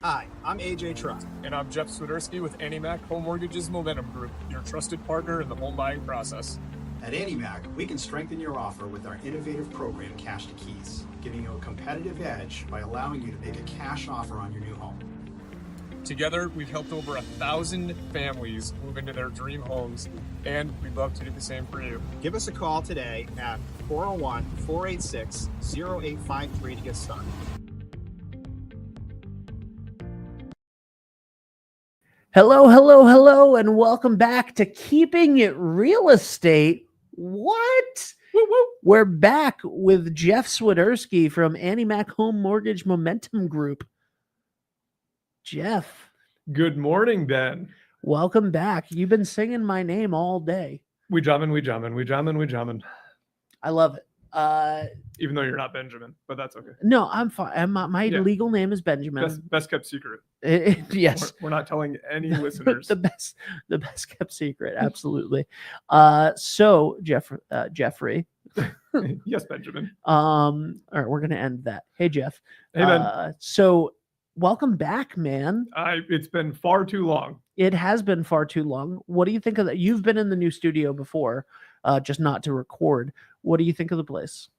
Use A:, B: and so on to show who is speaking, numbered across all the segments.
A: Hi, I'm AJ Truck.
B: And I'm Jeff Swiderski with AnnieMac Home Mortgage's Momentum Group, your trusted partner in the home buying process.
A: At AnnieMac, we can strengthen your offer with our innovative program, Cash to Keys, giving you a competitive edge by allowing you to make a cash offer on your new home.
B: Together, we've helped over 1,000 families move into their dream homes, and we'd love to do the same for you.
A: Give us a call today at 401-486-0853 to get started.
C: Hello, and welcome back to Keeping It Real Estate. What?
B: Woo-woo.
C: We're back with Jeff Swiderski from AnnieMac Home Mortgage Momentum Group. Jeff.
B: Good morning, Ben.
C: Welcome back. You've been singing my name all day.
B: We jamming.
C: I love it.
B: Even though you're not Benjamin, but that's okay.
C: No, I'm fine. My legal name is Benjamin.
B: Best kept secret.
C: Yes.
B: We're not telling any listeners.
C: the best kept secret. Absolutely. So Jeffrey.
B: Yes, Benjamin.
C: All right, we're gonna end that. Hey, Jeff.
B: Hey, Ben.
C: So welcome back, man.
B: It's been far too long.
C: It has been far too long. What do you think of that? You've been in the new studio before, just not to record. What do you think of the place?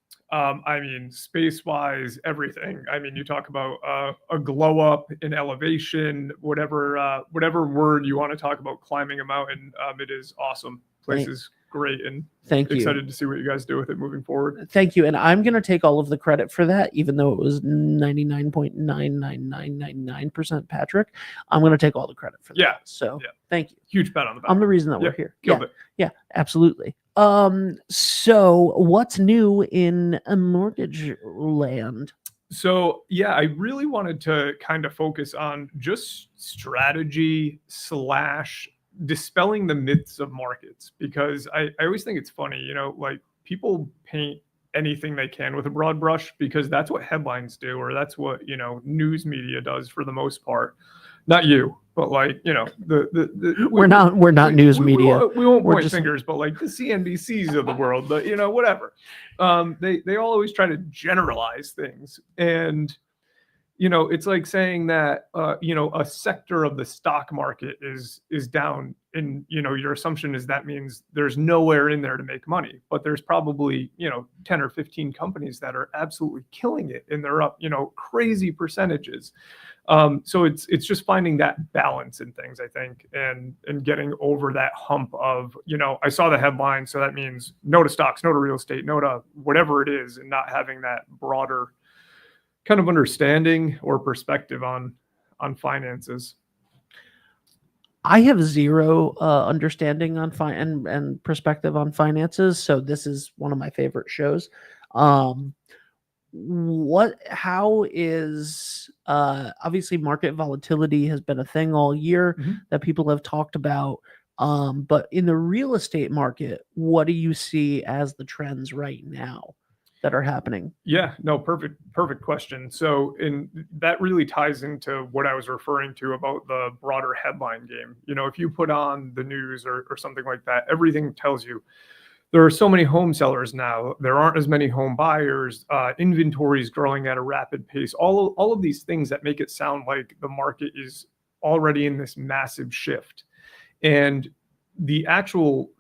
B: Space-wise, everything. You talk about a glow up in elevation, whatever word you want to talk about, climbing a mountain. It is awesome. Place is great, and excited to see what you guys do with it moving forward.
C: Thank you. And I'm going to take all of the credit for that, even though it was 99.99999% Patrick. I'm going to take all the credit for that.
B: Yeah.
C: So thank you.
B: Huge bet on the back.
C: I'm the reason that we're here.
B: Killed it.
C: Yeah, absolutely. So what's new in a mortgage land?
B: So, I really wanted to kind of focus on just strategy / dispelling the myths of markets, because I always think it's funny, like people paint anything they can with a broad brush because that's what headlines do, or that's what, news media does for the most part. Not you, but like,
C: we're not news media.
B: We won't point fingers, but like the CNBCs of the world, but whatever. They all always try to generalize things. And, it's like saying that, a sector of the stock market is down, and, your assumption is that means there's nowhere in there to make money, but there's probably, 10 or 15 companies that are absolutely killing it, and they're up, crazy percentages. So it's just finding that balance in things, I think, and getting over that hump of, I saw the headline, so that means no to stocks, no to real estate, no to whatever it is, and not having that broader kind of understanding or perspective on finances.
C: I have zero understanding on and perspective on finances, so this is one of my favorite shows. How is obviously market volatility has been a thing all year that people have talked about, but in the real estate market, what do you see as the trends right now that are happening?
B: Yeah, no, perfect question. So that really ties into what I was referring to about the broader headline game. If you put on the news or something like that, everything tells you there are so many home sellers now, there aren't as many home buyers, inventory is growing at a rapid pace, all of these things that make it sound like the market is already in this massive shift. And the actual,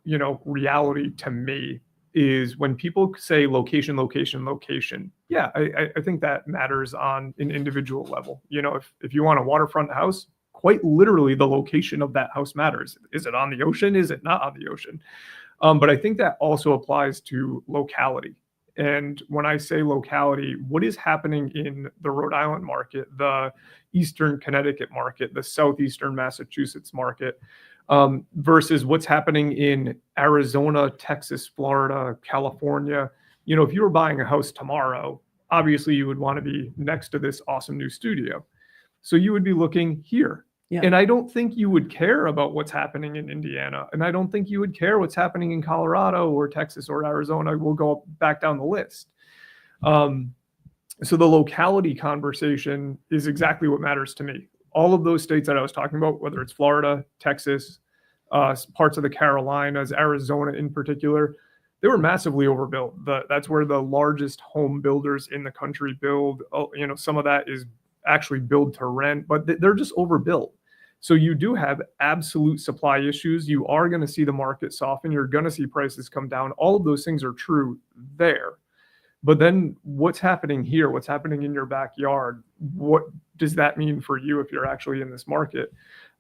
B: reality to me is when people say location. Yeah, I think that matters on an individual level. If you want a waterfront house, quite literally the location of that house matters. Is it on the ocean? Is it not on the ocean? But I think that also applies to locality. And when I say locality, what is happening in the Rhode Island market, the Eastern Connecticut market, the Southeastern Massachusetts market, versus what's happening in Arizona, Texas, Florida, California. If you were buying a house tomorrow, obviously you would want to be next to this awesome new studio. So you would be looking here. Yeah. And I don't think you would care about what's happening in Indiana. And I don't think you would care what's happening in Colorado or Texas or Arizona. We'll go back down the list. So the locality conversation is exactly what matters to me. All of those states that I was talking about, whether it's Florida, Texas, parts of the Carolinas, Arizona in particular, they were massively overbuilt. That's where the largest home builders in the country build. Some of that is actually build to rent, but they're just overbuilt. So you do have absolute supply issues. You are going to see the market soften. You're going to see prices come down. All of those things are true there. But then what's happening here? What's happening in your backyard? What does that mean for you if you're actually in this market?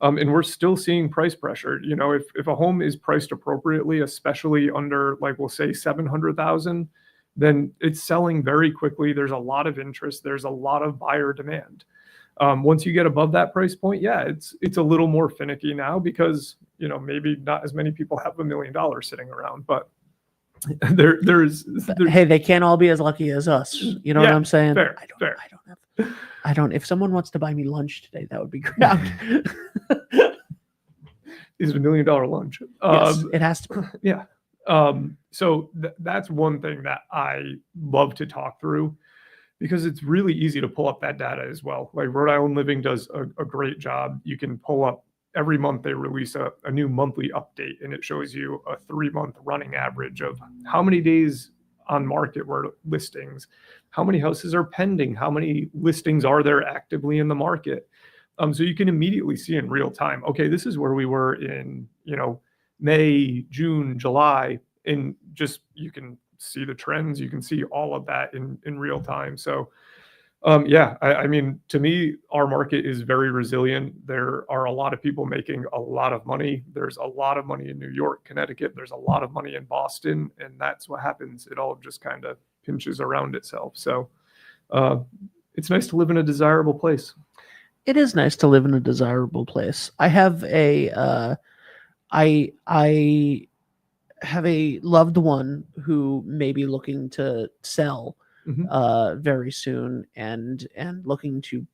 B: And we're still seeing price pressure. You know, if a home is priced appropriately, especially under, like, we'll say 700,000, then it's selling very quickly. There's a lot of interest. There's a lot of buyer demand. Once you get above that price point, yeah, it's a little more finicky now because, you know, maybe not as many people have $1 million sitting around, but there's
C: hey, they can't all be as lucky as us. You know what I'm saying?
B: Fair.
C: I don't. If someone wants to buy me lunch today, that would be great.
B: Is a $1 million lunch?
C: Yes, it has to be.
B: Yeah. So that's one thing that I love to talk through, because it's really easy to pull up that data as well. Like Rhode Island Living does a great job. You can pull up every month, they release a new monthly update, and it shows you a 3-month running average of how many days on market were listings, how many houses are pending, how many listings are there actively in the market. So you can immediately see in real time, okay, this is where we were in, you know, May, June, July, and just you can see the trends. You can see all of that in real time. So yeah, I mean, to me, our market is very resilient. There are a lot of people making a lot of money. There's a lot of money in New York, Connecticut. There's a lot of money in Boston, and that's what happens. It all just kind of pinches around itself. So it's nice to live in a desirable place.
C: It is nice to live in a desirable place. I have a I have a loved one who may be looking to sell very soon, and looking to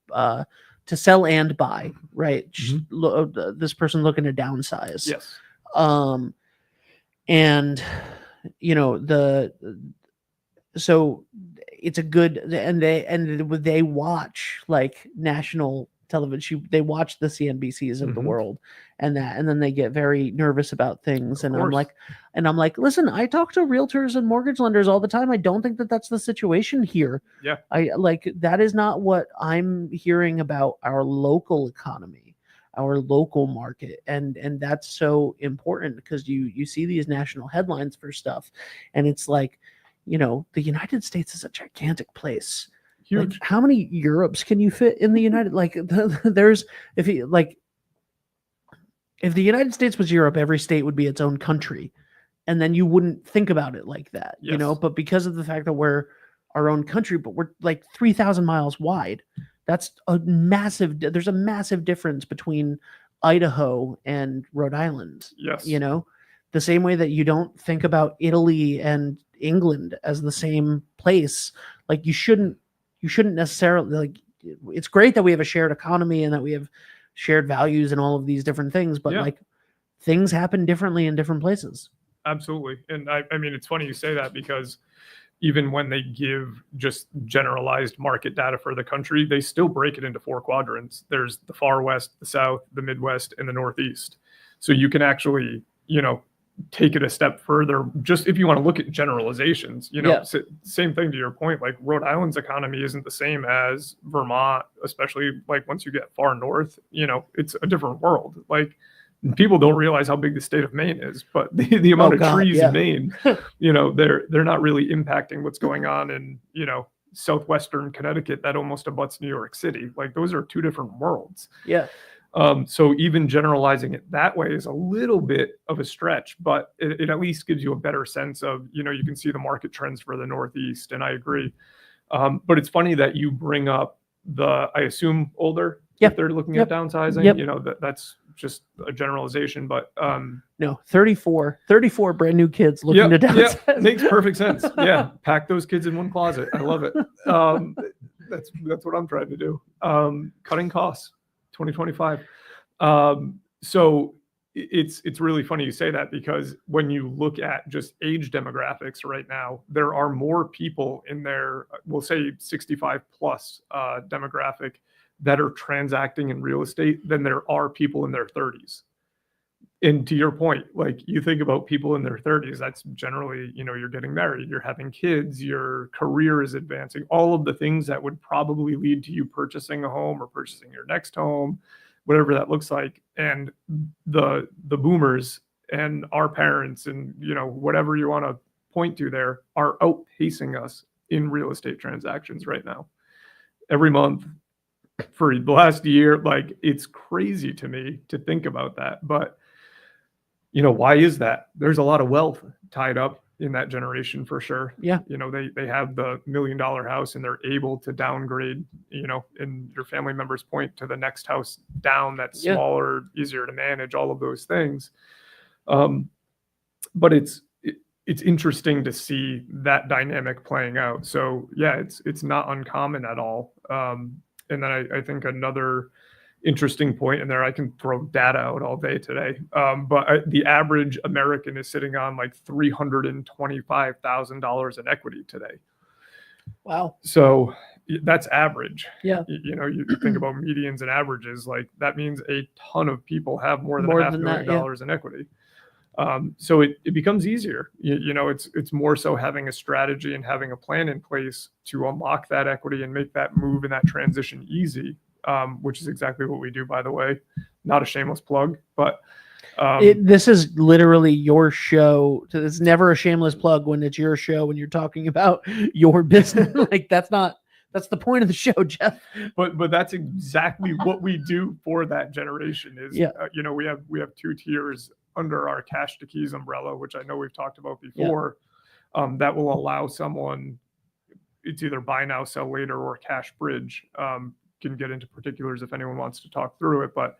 C: sell and buy, right? This person looking to downsize.
B: Yes.
C: And you know, so it's a good, and they watch like national television. They watch the CNBCs of the world, and then they get very nervous about things. And I'm like, listen, I talk to realtors and mortgage lenders all the time. I don't think that that's the situation here.
B: Yeah.
C: That is not what I'm hearing about our local economy, our local market. And that's so important, because you see these national headlines for stuff, and it's like, you know, the United States is a gigantic place.
B: Huge.
C: Like, how many Europes can you fit in the United? Like, there's if the United States was Europe, every state would be its own country, and then you wouldn't think about it like that, you know. But because of the fact that we're our own country, but we're like 3,000 miles wide, that's a massive. There's a massive difference between Idaho and Rhode Island.
B: Yes,
C: you know, the same way that you don't think about Italy and England as the same place. Like, you shouldn't necessarily, like, it's great that we have a shared economy and that we have shared values and all of these different things, but like, things happen differently in different places.
B: Absolutely. And I mean, it's funny you say that, because even when they give just generalized market data for the country, they still break it into 4 quadrants. There's the far west, the south, the Midwest, and the Northeast. So you can actually, you know, take it a step further, just if you want to look at generalizations, you know. Same thing to your point, like Rhode Island's economy isn't the same as Vermont, especially like once you get far north, you know, it's a different world. Like, people don't realize how big the state of Maine is, but the amount of trees in Maine, you know, they're not really impacting what's going on in, you know, southwestern Connecticut that almost abuts New York City. Like, those are 2 different worlds.
C: Yeah.
B: So even generalizing it that way is a little bit of a stretch, but it at least gives you a better sense of, you know, you can see the market trends for the Northeast, and I agree. But it's funny that you bring up I assume older, if they're looking at downsizing, you know, that's just a generalization, but
C: no, 34 brand new kids looking to downsize.
B: Yeah, makes perfect sense. Yeah, pack those kids in one closet. I love it. That's what I'm trying to do. Cutting costs. 2025. So it's really funny you say that, because when you look at just age demographics right now, there are more people in their, we'll say 65 plus demographic, that are transacting in real estate than there are people in their 30s. And to your point, like you think about people in their 30s, that's generally, you're getting married, you're having kids, your career is advancing, all of the things that would probably lead to you purchasing a home or purchasing your next home, whatever that looks like. And the boomers and our parents and, whatever you want to point to there are outpacing us in real estate transactions right now. Every month for the last year, like it's crazy to me to think about that. But why is that? There's a lot of wealth tied up in that generation for sure.
C: Yeah.
B: They have the $1 million house and they're able to downgrade, and your family members point to the next house down that's smaller, easier to manage, all of those things. But it's interesting to see that dynamic playing out. So yeah, it's not uncommon at all. And then I think another interesting point in there, I can throw data out all day today, but the average American is sitting on like $325,000 in equity today.
C: Wow.
B: So that's average.
C: Yeah.
B: You think about medians and averages, like that means a ton of people have more than $500,000 in equity. So it becomes easier. It's more so having a strategy and having a plan in place to unlock that equity and make that move and that transition easy. Which is exactly what we do, by the way. Not a shameless plug, but
C: this is literally your show. So it's never a shameless plug when it's your show when you're talking about your business. Like that's the point of the show, Jeff.
B: But that's exactly what we do for that generation. Is we have two tiers under our Cash to Keys umbrella, which I know we've talked about before. That will allow someone. It's either buy now, sell later, or cash bridge. Can get into particulars if anyone wants to talk through it, but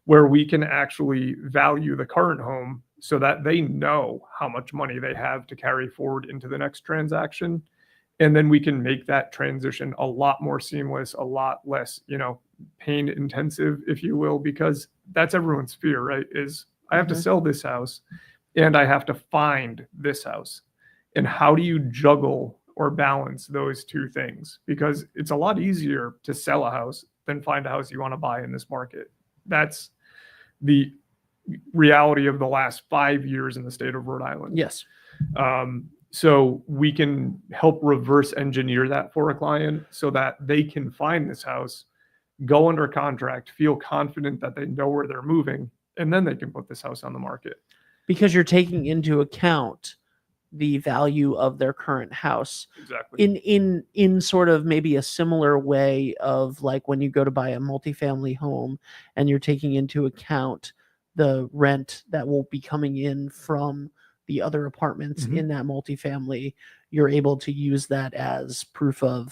B: where we can actually value the current home so that they know how much money they have to carry forward into the next transaction. And then we can make that transition a lot more seamless, a lot less, pain intensive, if you will, because that's everyone's fear, right? Is I have to sell this house and I have to find this house. And how do you juggle or balance those two things? Because it's a lot easier to sell a house than find a house you want to buy in this market. That's the reality of the last 5 years in the state of Rhode Island.
C: Yes.
B: So we can help reverse engineer that for a client so that they can find this house, go under contract, feel confident that they know where they're moving, and then they can put this house on the market.
C: Because you're taking into account the value of their current house.
B: Exactly.
C: In sort of maybe a similar way of like when you go to buy a multifamily home and you're taking into account the rent that will be coming in from the other apartments in that multifamily, you're able to use that as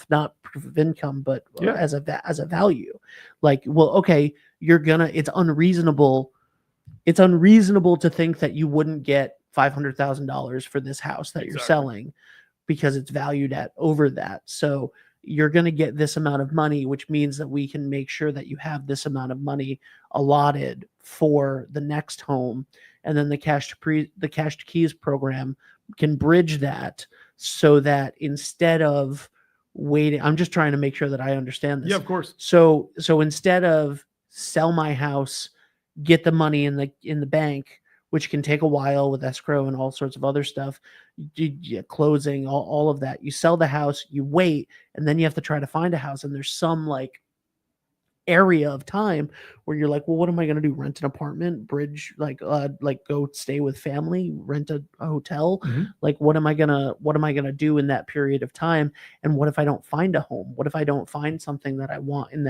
C: not proof of income, but as a value. Like, well, okay, it's unreasonable to think that you wouldn't get $500,000 for this house that you're selling because it's valued at over that. So you're going to get this amount of money, which means that we can make sure that you have this amount of money allotted for the next home. And then the Cash to Keys program can bridge that so that instead of waiting, I'm just trying to make sure that I understand this.
B: Yeah, of course.
C: So instead of sell my house, get the money in the bank, which can take a while with escrow and all sorts of other stuff, closing, all of that. You sell the house, you wait, and then you have to try to find a house. And there's some like area of time where you're like, well, what am I going to do? Rent an apartment, bridge, like go stay with family, rent a hotel. Like, what am I going to do in that period of time? And what if I don't find a home? What if I don't find something that I want in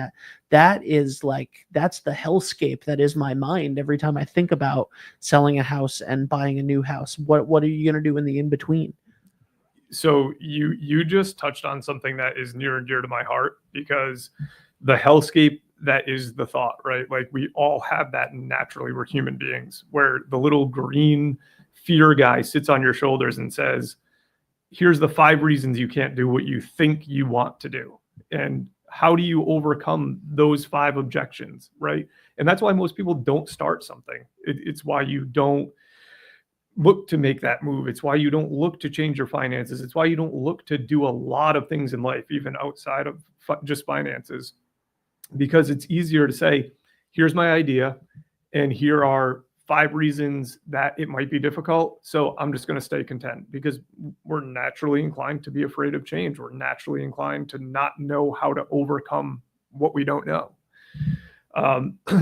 C: that is like, that's the hellscape that is my mind every time I think about selling a house and buying a new house. What are you going to do in the in-between?
B: So you just touched on something that is near and dear to my heart, because the hellscape, that is the thought, right? Like we all have that naturally. We're human beings, where the little green fear guy sits on your shoulders and says, here's the 5 reasons you can't do what you think you want to do. And how do you overcome those 5 objections, right? And that's why most people don't start something. It's why you don't look to make that move. It's why you don't look to change your finances. It's why you don't look to do a lot of things in life, even outside of just finances. Because it's easier to say, here's my idea, and here are 5 reasons that it might be difficult. So I'm just going to stay content, because we're naturally inclined to be afraid of change. We're naturally inclined to not know how to overcome what we don't know.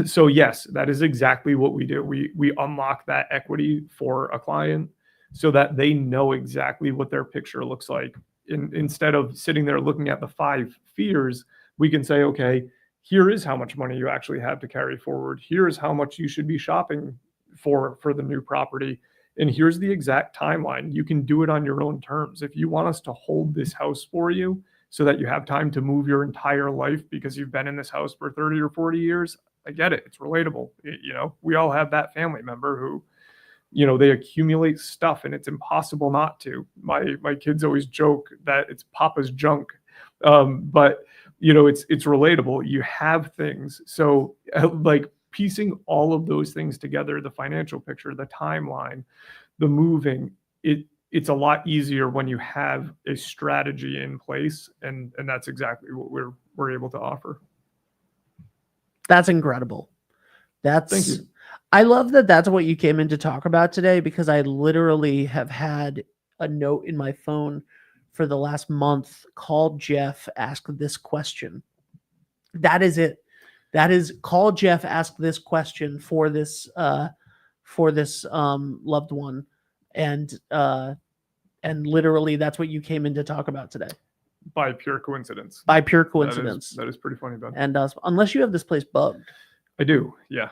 B: So yes, that is exactly what we do. We unlock that equity for a client so that they know exactly what their picture looks like. Instead of sitting there looking at the 5 fears, we can say, okay, here is how much money you actually have to carry forward. Here's how much you should be shopping for the new property. And here's the exact timeline. You can do it on your own terms. If you want us to hold this house for you so that you have time to move your entire life because you've been in this house for 30 or 40 years, I get it. It's relatable. We all have that family member who, they accumulate stuff and it's impossible not to. My kids always joke that it's Papa's junk. But it's relatable. You have things. So like piecing all of those things together, the financial picture, the timeline, the moving, it's a lot easier when you have a strategy in place. And that's exactly what we're able to offer.
C: That's incredible.
B: Thank you.
C: I love that that's what you came in to talk about today, because I literally have had a note in my phone for the last month called Jeff, ask this question. That is it. That is call Jeff, ask this question for this loved one. And literally that's what you came in to talk about today.
B: By pure coincidence.
C: By pure coincidence.
B: That is pretty funny, Ben.
C: And unless you have this place bugged.
B: I do. Yeah.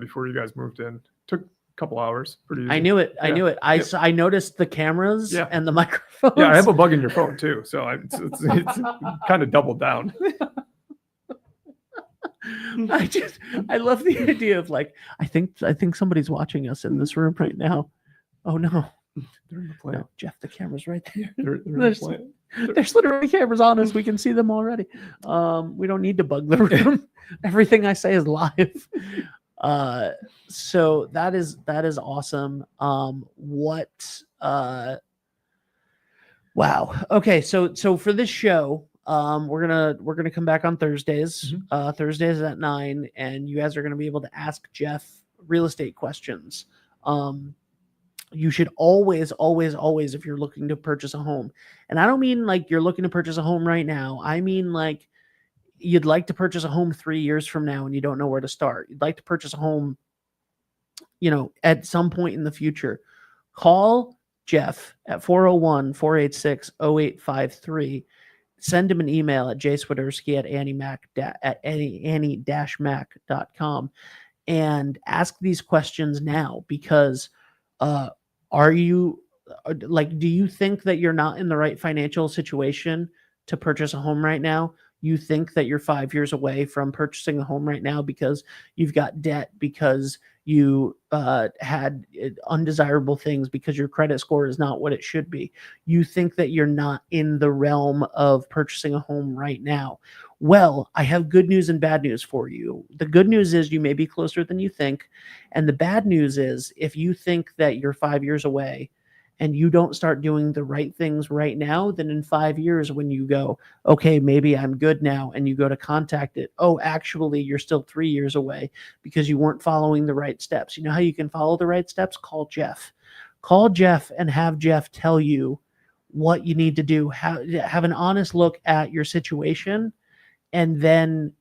B: Before you guys moved in, took a couple hours. Pretty easy.
C: I knew it. I knew it. I noticed the cameras and the microphones.
B: Yeah, I have a bug in your phone too, so it's kind of doubled down.
C: I love the idea of like, I think somebody's watching us in this room right now. Oh no.
B: They're in the plant.
C: No, Jeff, the camera's right there.
B: They're in the plant.
C: There's literally cameras on us. We can see them already. We don't need to bug the room. Everything I say is live. So that is awesome. Wow. Okay. So for this show, we're gonna come back on Thursdays. Thursdays at 9, and you guys are gonna be able to ask Jeff real estate questions. You should always, if you're looking to purchase a home, and I don't mean like you're looking to purchase a home right now. I mean like you'd like to purchase a home 3 years from now and you don't know where to start. You'd like to purchase a home, at some point in the future. Call Jeff at 401-486-0853. Send him an email at annie-mac.com and ask these questions now, because do you think that you're not in the right financial situation to purchase a home right now? You think that you're 5 years away from purchasing a home right now because you've got debt, because you had undesirable things, because your credit score is not what it should be. You think that you're not in the realm of purchasing a home right now. Well, I have good news and bad news for you. The good news is you may be closer than you think. And the bad news is if you think that you're 5 years away and you don't start doing the right things right now, then in 5 years when you go, okay, maybe I'm good now, and you go to contact it, oh, actually, you're still 3 years away because you weren't following the right steps. You know how you can follow the right steps? Call Jeff. Call Jeff and have Jeff tell you what you need to do. Have an honest look at your situation, and then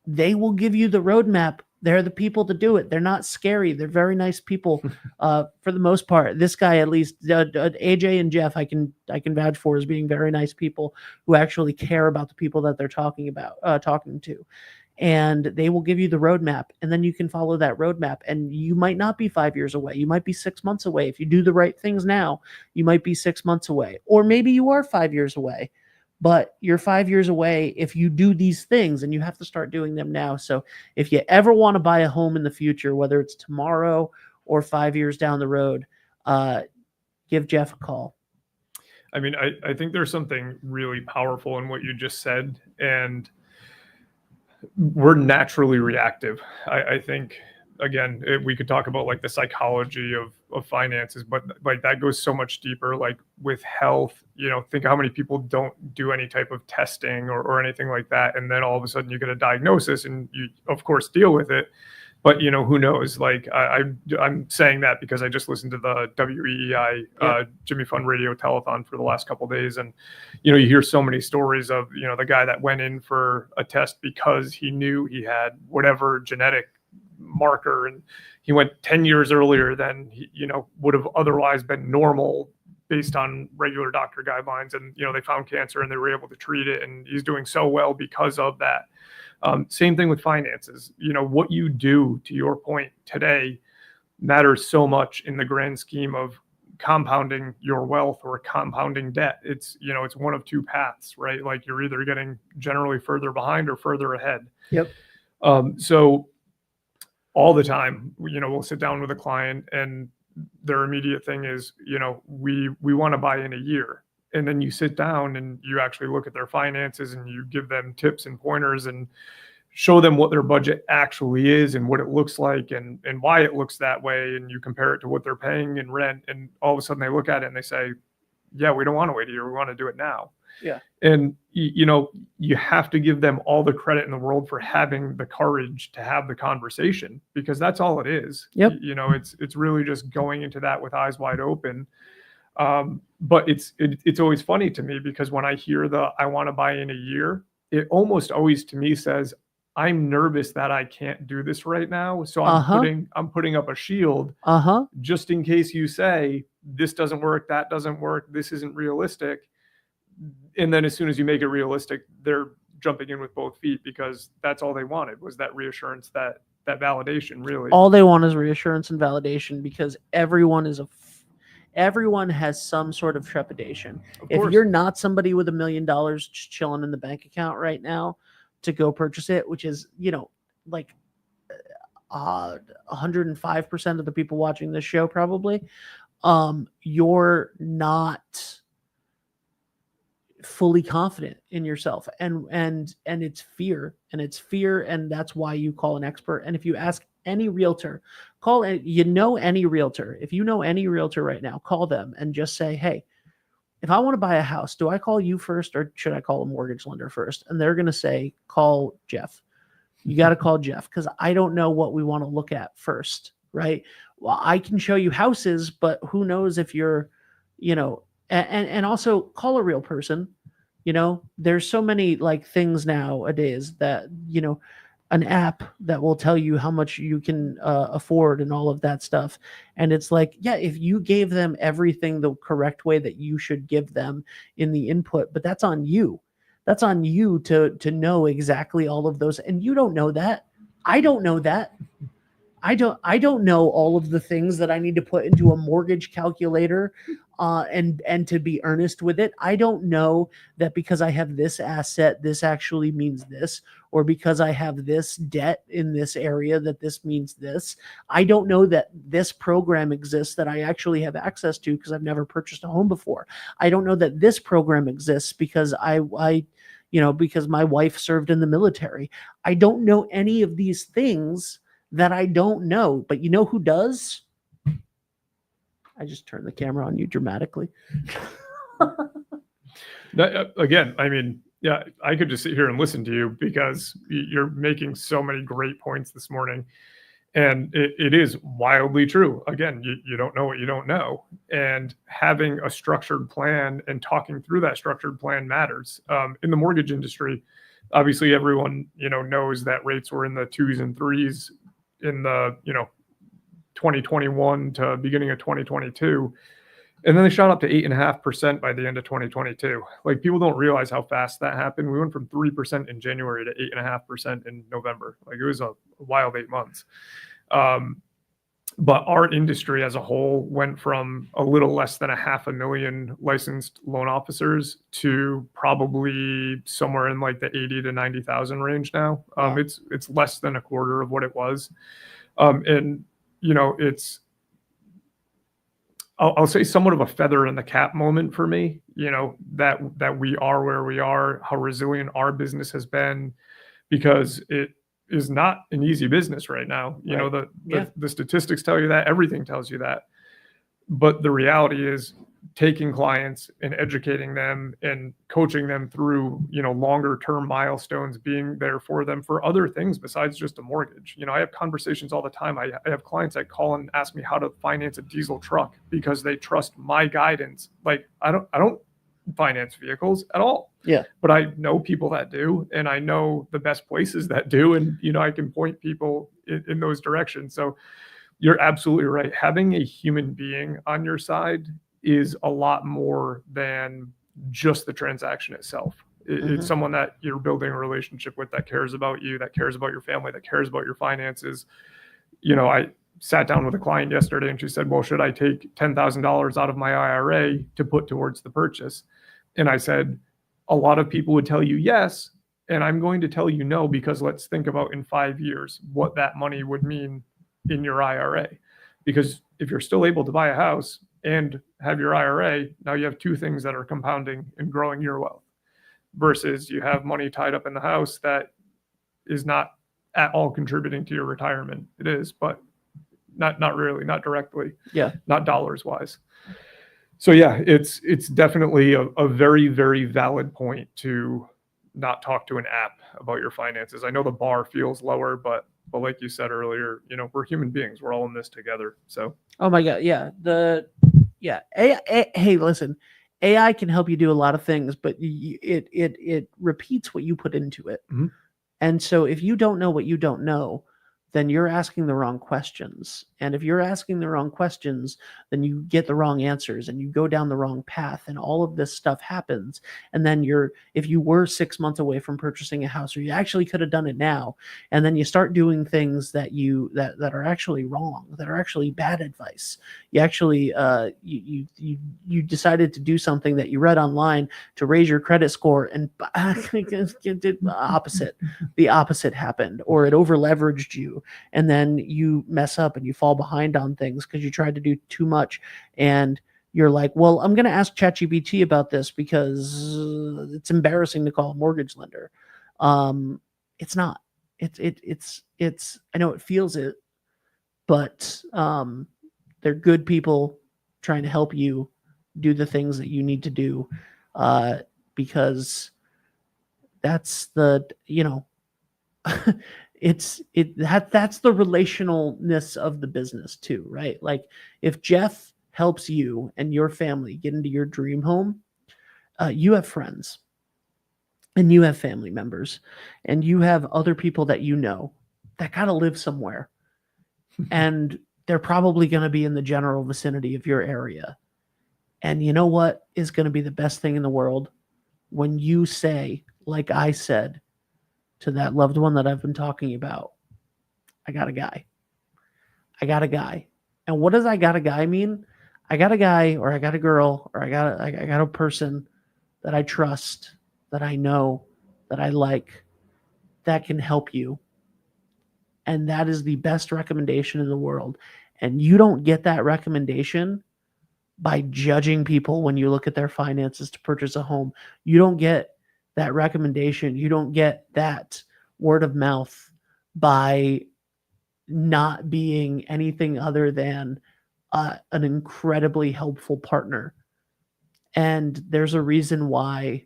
C: they will give you the roadmap. They're the people to do it. They're not scary. They're very nice people for the most part. This guy, at least, AJ and Jeff, I can vouch for as being very nice people who actually care about the people that they're talking to. And they will give you the roadmap, and then you can follow that roadmap. And you might not be 5 years away. You might be 6 months away. If you do the right things now, you might be 6 months away. Or maybe you are 5 years away. But you're 5 years away if you do these things, and you have to start doing them now. So if you ever want to buy a home in the future, whether it's tomorrow or 5 years down the road, give Jeff a call.
B: I mean, I think there's something really powerful in what you just said, and we're naturally reactive. I think, again, we could talk about like the psychology of finances, but like that goes so much deeper. Like with health, think how many people don't do any type of testing or anything like that. And then all of a sudden you get a diagnosis and you of course deal with it. But who knows? Like I'm saying that because I just listened to the WEEI Jimmy Fund Radio Telethon for the last couple of days, and you hear so many stories of the guy that went in for a test because he knew he had whatever genetic marker, and he went 10 years earlier than he would have otherwise been normal based on regular doctor guidelines, and they found cancer and they were able to treat it, and he's doing so well because of that. Same thing with finances. What you do, to your point, today matters so much in the grand scheme of compounding your wealth or compounding debt. It's it's one of two paths, right? Like you're either getting generally further behind or further ahead.
C: Yep.
B: So all the time, we'll sit down with a client and their immediate thing is, we want to buy in a year. And then you sit down and you actually look at their finances and you give them tips and pointers and show them what their budget actually is and what it looks like and why it looks that way. And you compare it to what they're paying in rent. And all of a sudden they look at it and they say, yeah, we don't want to wait a year. We want to do it now. Yeah. And, you have to give them all the credit in the world for having the courage to have the conversation, because that's all it is.
C: Yep.
B: It's really just going into that with eyes wide open. But it's always funny to me because when I hear I want to buy in a year, it almost always to me says, I'm nervous that I can't do this right now. So I'm putting up a shield just in case you say this doesn't work, that doesn't work, this isn't realistic. And then as soon as you make it realistic, they're jumping in with both feet because that's all they wanted was that reassurance, that validation, really.
C: All they want is reassurance and validation because everyone has some sort of trepidation. If you're not somebody with $1 million just chilling in the bank account right now to go purchase it, which is, like 105% of the people watching this show probably, you're not fully confident in yourself, and it's fear, and that's why you call an expert. And if you ask any realtor, if you know any realtor right now, call them and just say, hey, if I want to buy a house, do I call you first or should I call a mortgage lender first? And they're going to say, call Jeff. You got to call Jeff because I don't know what we want to look at first, right? Well, I can show you houses, but who knows if you're, and also call a real person. There's so many like things nowadays that, an app that will tell you how much you can afford and all of that stuff. And it's like, yeah, if you gave them everything the correct way that you should give them in the input, but that's on you. That's on you to know exactly all of those. And you don't know that. I don't know that. I don't know all of the things that I need to put into a mortgage calculator and to be earnest with it. I don't know that because I have this asset, this actually means this, or because I have this debt in this area, that this means this. I don't know that this program exists that I actually have access to because I've never purchased a home before. I don't know that this program exists because because my wife served in the military. I don't know any of these things that I don't know, but you know who does? I just turned the camera on you dramatically.
B: Again, I mean, yeah, I could just sit here and listen to you because you're making so many great points this morning. And it is wildly true. Again, you don't know what you don't know. And having a structured plan and talking through that structured plan matters. In the mortgage industry, obviously everyone, knows that rates were in the 2s and 3s in the 2021 to beginning of 2022, and then they shot up to 8.5% by the end of 2022. Like, people don't realize how fast that happened. We went from 3% in January to 8.5% in November. Like, it was a wild 8 months. But our industry as a whole went from a little less than 500,000 licensed loan officers to probably somewhere in like the 80 to 90,000 range now. It's less than a quarter of what it was. And it's, I'll say somewhat of a feather in the cap moment for me, that we are where we are, how resilient our business has been, because it is not an easy business right now. The statistics tell you that, everything tells you that. But the reality is taking clients and educating them and coaching them through, longer term milestones, being there for them for other things besides just a mortgage. I have conversations all the time. I have clients that call and ask me how to finance a diesel truck because they trust my guidance. Like I don't finance vehicles at all.
C: Yeah.
B: But I know people that do, and I know the best places that do. And, I can point people in those directions. So you're absolutely right. Having a human being on your side is a lot more than just the transaction itself. It's someone that you're building a relationship with, that cares about you, that cares about your family, that cares about your finances. I sat down with a client yesterday and she said, well, should I take $10,000 out of my IRA to put towards the purchase? And I said, a lot of people would tell you yes. And I'm going to tell you no, because let's think about in 5 years what that money would mean in your IRA. Because if you're still able to buy a house and have your IRA, now you have two things that are compounding and growing your wealth, versus you have money tied up in the house that is not at all contributing to your retirement. It is, but not really, not directly, not dollars wise. So yeah, it's definitely a very, very valid point to not talk to an app about your finances. I know the bar feels lower, but like you said earlier, we're human beings. We're all in this together. So.
C: Oh my God. Yeah. Hey, listen, AI can help you do a lot of things, but it repeats what you put into it.
B: Mm-hmm.
C: And so if you don't know what you don't know, then you're asking the wrong questions. And if you're asking the wrong questions, then you get the wrong answers and you go down the wrong path, and all of this stuff happens. And then if you were 6 months away from purchasing a house, or you actually could have done it now, and then you start doing things that that are actually wrong, that are actually bad advice. You actually, you decided to do something that you read online to raise your credit score, and did the opposite happened, or it over leveraged you. And then you mess up and you fall behind on things because you tried to do too much. And you're like, well, I'm going to ask ChatGPT about this because it's embarrassing to call a mortgage lender. It's not. It's. I know it feels it, but they're good people trying to help you do the things that you need to do, because that's the that's the relationalness of the business too, right? Like if Jeff helps you and your family get into your dream home, you have friends and you have family members and you have other people that that gotta live somewhere, and they're probably going to be in the general vicinity of your area. And you know what is going to be the best thing in the world? When you say, like I said to that loved one that I've been talking about, I got a guy. And what does I got a guy mean? I got a guy, or I got a girl, or I got a person that I trust, that I know, that I like, that can help you. And that is the best recommendation in the world. And you don't get that recommendation by judging people when you look at their finances to purchase a home. You don't get that recommendation. You don't get that word of mouth by not being anything other than an incredibly helpful partner. And there's a reason why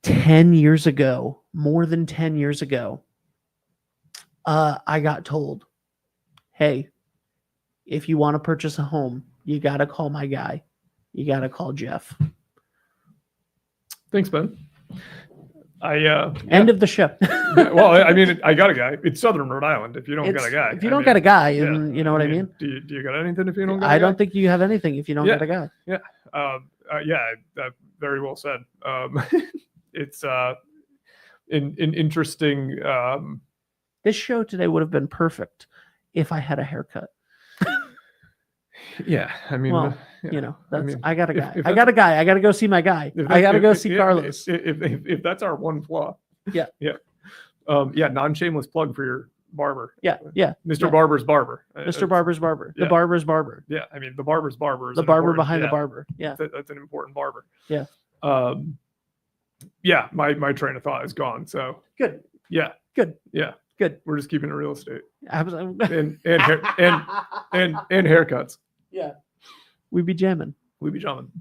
C: 10 years ago, more than 10 years ago, I got told, hey, if you want to purchase a home, you got to call my guy. You got to call Jeff.
B: Thanks, Ben.
C: End of the show.
B: Well, I mean, I got a guy. It's Southern Rhode Island. If you don't got a guy,
C: if you don't got a guy, and you know what I mean.
B: Do you got anything if you don't got a guy?
C: I don't think you have anything if you don't got a guy.
B: Very well said. It's an interesting.
C: This show today would have been perfect if I had a haircut.
B: Yeah, I mean,
C: well, I got a guy. I got a guy. I got to go see my guy. I got to go see Carlos.
B: If that's our one flaw.
C: Yeah.
B: Non-shameless plug for your barber.
C: Yeah.
B: Mr. Barber's barber.
C: Mr. Barber's barber. The barber's barber.
B: Yeah, I mean, the barber's barber.
C: The barber behind the barber. Yeah,
B: that's an important barber.
C: Yeah.
B: My train of thought is gone. So
C: good.
B: Yeah.
C: Good.
B: Yeah.
C: Good.
B: We're just keeping it real estate.
C: Absolutely.
B: And haircuts.
C: Yeah. We be jamming.
B: We be jamming.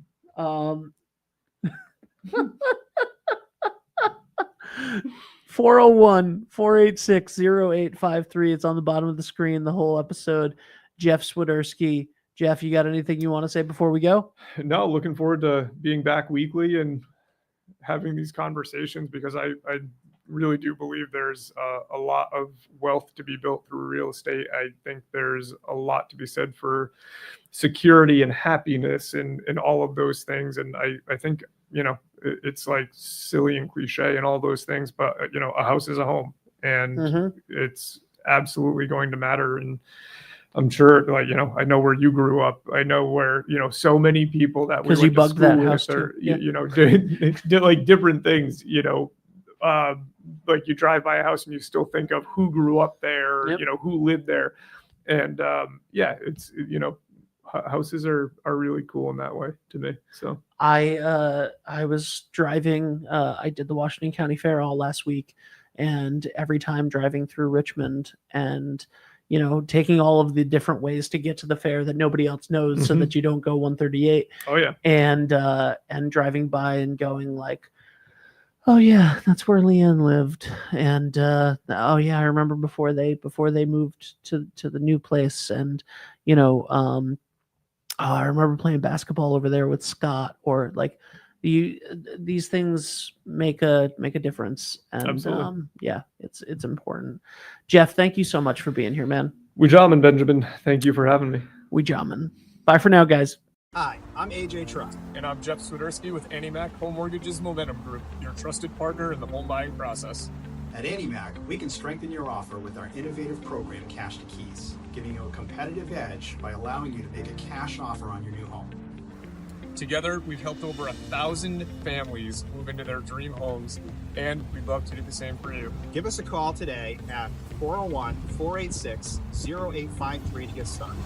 C: 401-486-0853. It's on the bottom of the screen, the whole episode. Jeff Swiderski. Jeff, you got anything you want to say before we go?
B: No, looking forward to being back weekly and having these conversations, because I really do believe there's a lot of wealth to be built through real estate. I think there's a lot to be said for security and happiness and all of those things. And I think, it's like silly and cliche and all those things, but a house is a home, and it's absolutely going to matter. And I'm sure, I know where you grew up. I know where, so many people that we went
C: you
B: to
C: bugged
B: school
C: that
B: with
C: house
B: or,
C: too.
B: did like different things, like you drive by a house and you still think of who grew up there, who lived there. And it's, houses are really cool in that way to me. So
C: I was driving, I did the Washington County Fair all last week, and every time driving through Richmond and taking all of the different ways to get to the fair that nobody else knows, so that you don't go 138.
B: Oh yeah.
C: And driving by and going like, oh yeah, that's where Leanne lived. And oh yeah, I remember before they moved to the new place. And I remember playing basketball over there with Scott, or like these things make a difference. And
B: Absolutely.
C: It's important. Jeff, thank you so much for being here, man.
B: We jamming, Benjamin. Thank you for having me.
C: We jamming. Bye for now, guys.
A: Hi, I'm AJ Truck.
D: And I'm Jeff Swiderski with AnnieMac Home Mortgage's Momentum Group, your trusted partner in the home buying process.
A: At AnnieMac, we can strengthen your offer with our innovative program, Cash to Keys, giving you a competitive edge by allowing you to make a cash offer on your new home.
D: Together, we've helped over 1,000 families move into their dream homes, and we'd love to do the same for you.
A: Give us a call today at 401-486-0853 to get started.